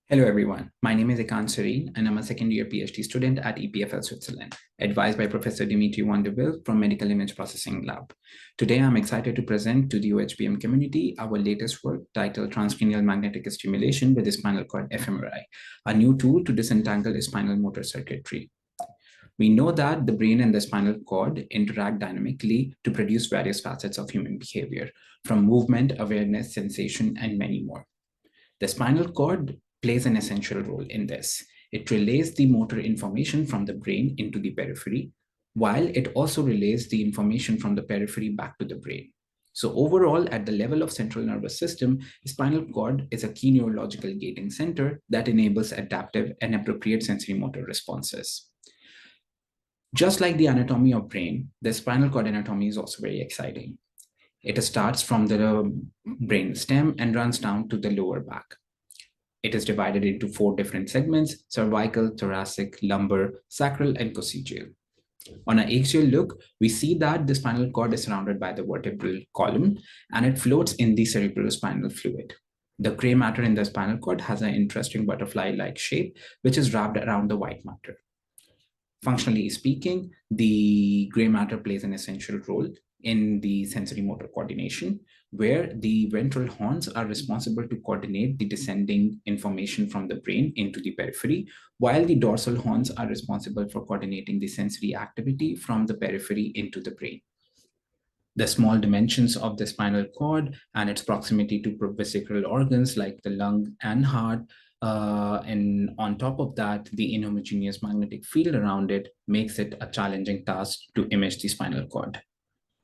Hello everyone, my name is Ekansh Sareen and I'm a second year PhD student at EPFL Switzerland, advised by Professor Dimitri van der Wiel from Medical Image Processing Lab. Today I'm excited to present to the OHBM community our latest work titled Transcranial Magnetic Stimulation with the Spinal Cord fMRI, a new tool to disentangle spinal motor circuitry. We know that the brain and the spinal cord interact dynamically to produce various facets of human behavior, from movement, awareness, sensation, and many more. The spinal cord plays an essential role in this. It relays the motor information from the brain into the periphery, while it also relays the information from the periphery back to the brain. So overall, at the level of central nervous system, spinal cord is a key neurological gating center that enables adaptive and appropriate sensory motor responses. Just like the anatomy of brain, the spinal cord anatomy is also very exciting. It starts from the brain stem and runs down to the lower back. It is divided into 4 different segments: cervical, thoracic, lumbar, sacral, and coccygeal. On an axial look, we see that the spinal cord is surrounded by the vertebral column and it floats in the cerebrospinal fluid. The gray matter in the spinal cord has an interesting butterfly-like shape, which is wrapped around the white matter. Functionally speaking, the gray matter plays an essential role in the sensory motor coordination, where the ventral horns are responsible to coordinate the descending information from the brain into the periphery, while the dorsal horns are responsible for coordinating the sensory activity from the periphery into the brain. The small dimensions of the spinal cord and its proximity to vesical organs like the lung and heart, and on top of that, the inhomogeneous magnetic field around it makes it a challenging task to image the spinal cord.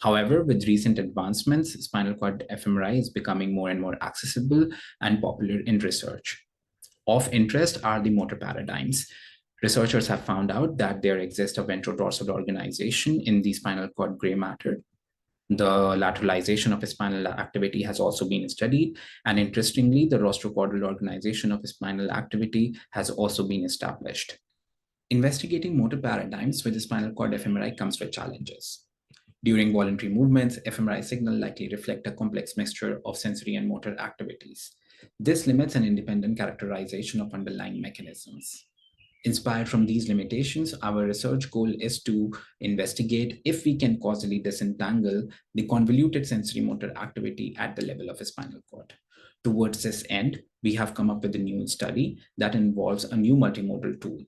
However, with recent advancements, spinal cord fMRI is becoming more and more accessible and popular in research. Of interest are the motor paradigms. Researchers have found out that there exists a ventrodorsal organization in the spinal cord gray matter. The lateralization of spinal activity has also been studied, and interestingly, the rostrocaudal organization of spinal activity has also been established. Investigating motor paradigms with the spinal cord fMRI comes with challenges. During voluntary movements, fMRI signal likely reflect a complex mixture of sensory and motor activities. This limits an independent characterization of underlying mechanisms. Inspired from these limitations, our research goal is to investigate if we can causally disentangle the convoluted sensory motor activity at the level of a spinal cord. Towards this end, we have come up with a new study that involves a new multimodal tool.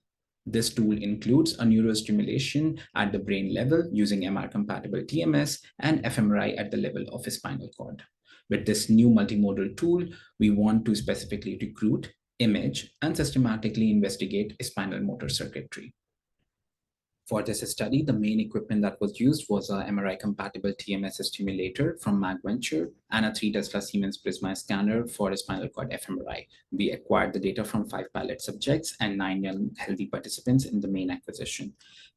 This tool includes a neurostimulation at the brain level using MR-compatible TMS and fMRI at the level of a spinal cord. With this new multimodal tool, we want to specifically recruit, image, and systematically investigate spinal motor circuitry. For this study, the main equipment that was used was a MRI-compatible TMS stimulator from MagVenture and a 3 Tesla Siemens Prisma scanner for a spinal cord fMRI. We acquired the data from 5 pilot subjects and 9 young healthy participants in the main acquisition.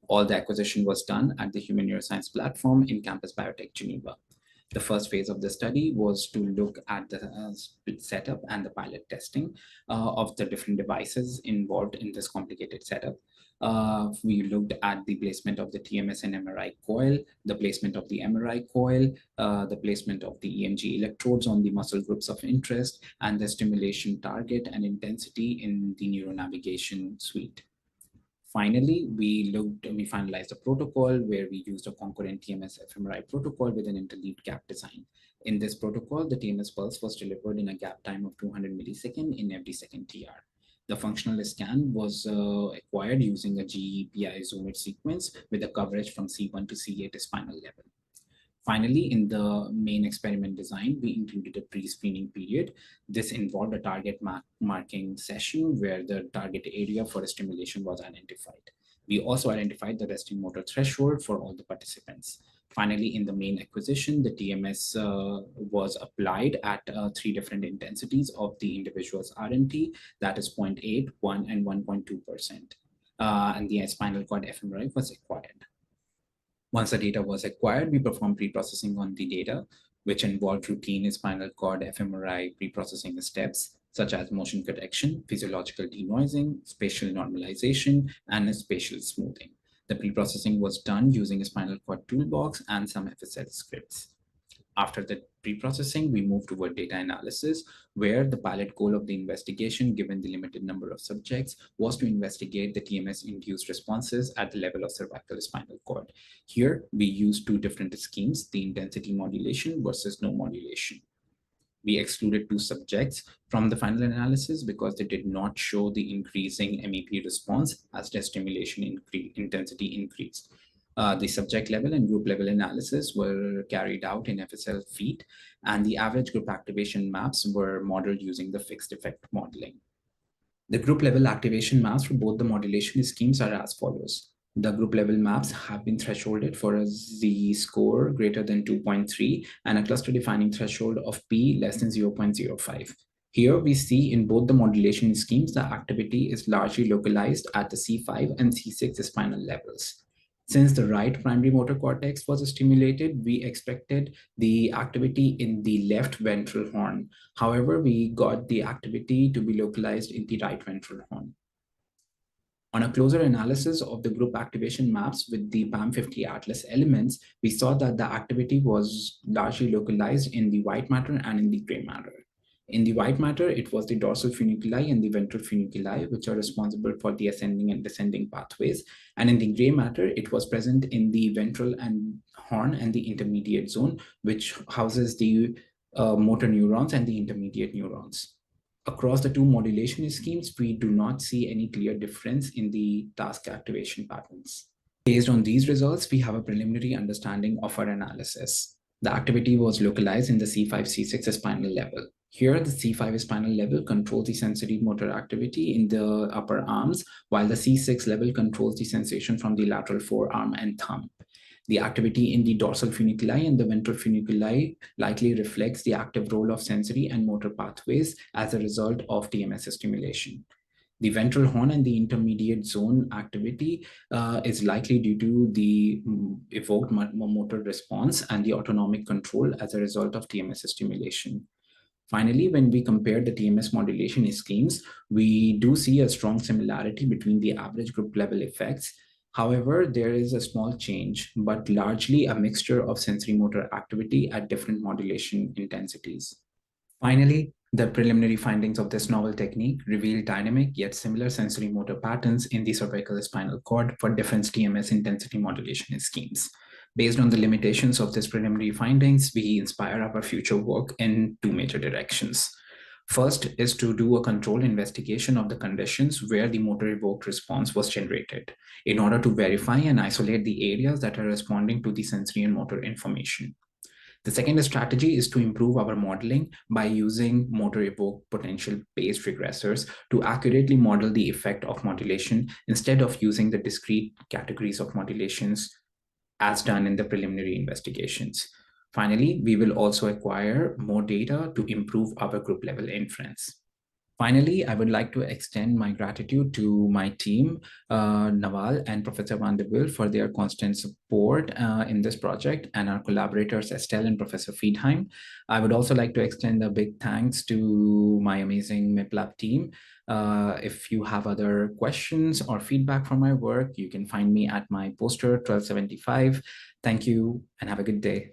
All the acquisition was done at the Human Neuroscience platform in Campus Biotech Geneva. The first phase of the study was to look at the setup and the pilot testing of the different devices involved in this complicated setup. We looked at the placement of the TMS and MRI coil, the placement of the MRI coil, the placement of the EMG electrodes on the muscle groups of interest, and the stimulation target and intensity in the neuronavigation suite. Finally, we finalized a protocol where we used a concurrent TMS fMRI protocol with an interleaved gap design. In this protocol, the TMS pulse was delivered in a gap time of 200 milliseconds in every second TR. The functional scan was acquired using a GEPI zoom-in sequence with a coverage from C1 to C8 spinal level. Finally, in the main experiment design, we included a pre-screening period. This involved a target marking session where the target area for a stimulation was identified. We also identified the resting motor threshold for all the participants. Finally, in the main acquisition, the TMS was applied at 3 different intensities of the individual's RMT, that is 0.8, 1, and 1.2%. And the spinal cord fMRI was acquired. Once the data was acquired, we performed pre-processing on the data, which involved routine spinal cord fMRI pre-processing steps, such as motion correction, physiological denoising, spatial normalization, and spatial smoothing. The pre-processing was done using a spinal cord toolbox and some FSL scripts. After the pre-processing, we move toward data analysis, where the pilot goal of the investigation, given the limited number of subjects, was to investigate the TMS-induced responses at the level of cervical spinal cord. Here, we use two different schemes, the intensity modulation versus no modulation. We excluded two subjects from the final analysis because they did not show the increasing MEP response as their stimulation intensity increased. The subject level and group level analysis were carried out in FSL feet, and the average group activation maps were modeled using the fixed effect modeling. The group level activation maps for both the modulation schemes are as follows. The group level maps have been thresholded for a z-score greater than 2.3 and a cluster defining threshold of p less than 0.05. Here we see in both the modulation schemes, the activity is largely localized at the C5 and C6 spinal levels. Since the right primary motor cortex was stimulated, we expected the activity in the left ventral horn. However, we got the activity to be localized in the right ventral horn. On a closer analysis of the group activation maps with the PAM50 Atlas elements, we saw that the activity was largely localized in the white matter and in the gray matter. In the white matter, it was the dorsal funiculi and the ventral funiculi, which are responsible for the ascending and descending pathways. And in the gray matter, it was present in the ventral and horn and the intermediate zone, which houses the motor neurons and the intermediate neurons. Across the two modulation schemes, we do not see any clear difference in the task activation patterns. Based on these results, we have a preliminary understanding of our analysis. The activity was localized in the C5-C6 spinal level. Here, the C5 spinal level controls the sensory motor activity in the upper arms, while the C6 level controls the sensation from the lateral forearm and thumb. The activity in the dorsal funiculi and the ventral funiculi likely reflects the active role of sensory and motor pathways as a result of TMS stimulation. The ventral horn and the intermediate zone activity is likely due to the evoked motor response and the autonomic control as a result of TMS stimulation. Finally, when we compare the TMS modulation schemes, we do see a strong similarity between the average group level effects. However, there is a small change, but largely a mixture of sensory motor activity at different modulation intensities. Finally, the preliminary findings of this novel technique reveal dynamic yet similar sensory motor patterns in the cervical spinal cord for different TMS intensity modulation schemes. Based on the limitations of these preliminary findings, we inspire our future work in two major directions. First is to do a controlled investigation of the conditions where the motor evoked response was generated in order to verify and isolate the areas that are responding to the sensory and motor information. The second strategy is to improve our modeling by using motor evoked potential-based regressors to accurately model the effect of modulation instead of using the discrete categories of modulations as done in the preliminary investigations. Finally, we will also acquire more data to improve our group level inference. Finally, I would like to extend my gratitude to my team, Nawal and Professor Van de Wil, for their constant support in this project, and our collaborators, Estelle and Professor Friedheim. I would also like to extend a big thanks to my amazing MIPLAB team. If you have other questions or feedback from my work, you can find me at my poster 1275. Thank you and have a good day.